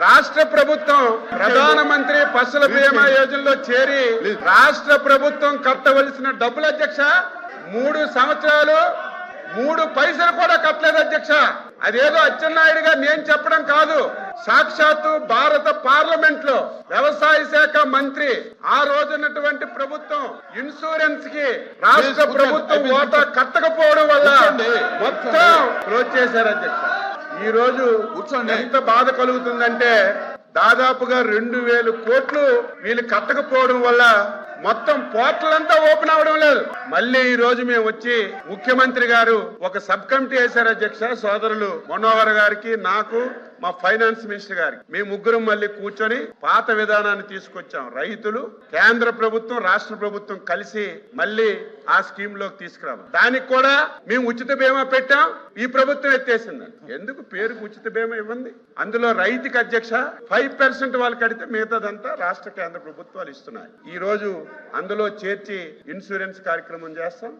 రాష్ట్ర ప్రభుత్వం ప్రధానమంత్రి ఫసల్ బీమా యోజనలో చేరి రాష్ట్ర ప్రభుత్వం కట్టవలసిన డబ్బులు అధ్యక్ష 3 సంవత్సరాలు 3 పైసలు కూడా కట్టలేదు అధ్యక్ష. అదేదో అచ్చెన్నాయుడు గారు నేను చెప్పడం కాదు, సాక్షాత్తు భారత పార్లమెంట్ లో వ్యవసాయ శాఖ మంత్రి ఆ రోజున్నటువంటి ప్రభుత్వం ఇన్సూరెన్స్ కి రాష్ట్ర ప్రభుత్వం ఓటా కట్టకపోవడం వల్ల మొత్తం క్లోజ్ చేశారు అధ్యక్ష. ఈ రోజు ఎంత బాధ కలుగుతుందంటే దాదాపుగా 2000 కోట్లు వీళ్ళు కట్టకపోవడం వల్ల మొత్తం పోర్టలంతా ఓపెన్ అవడం లేదు. మళ్ళీ ఈ రోజు మేము వచ్చి ముఖ్యమంత్రి గారు ఒక సబ్ కమిటీ వేశారు అధ్యక్ష. సోదరులు మనోహర్ గారికి, నాకు, మా ఫైనాన్స్ మినిస్టర్ గారికి మేము ముగ్గురం మళ్ళీ కూర్చొని పాత విధానాన్ని తీసుకొచ్చాం. రైతులు, కేంద్ర ప్రభుత్వం, రాష్ట్ర ప్రభుత్వం కలిసి మళ్ళీ ఆ స్కీమ్ లోకి తీసుకురావాలి. దానికి కూడా మేము ఉచిత బీమా పెట్టాం, ఈ ప్రభుత్వం ఎత్తేసిందండి. ఎందుకు పేరుకు ఉచిత బీమా ఇవ్వండి. అందులో రైతుకి అధ్యక్ష 5% వాళ్ళు కడితే మిగతాదంతా రాష్ట్ర కేంద్ర ప్రభుత్వాలు ఇస్తున్నాయి. ఈ రోజు అందులో చేర్చి ఇన్సూరెన్స్ కార్యక్రమం చేస్తాం.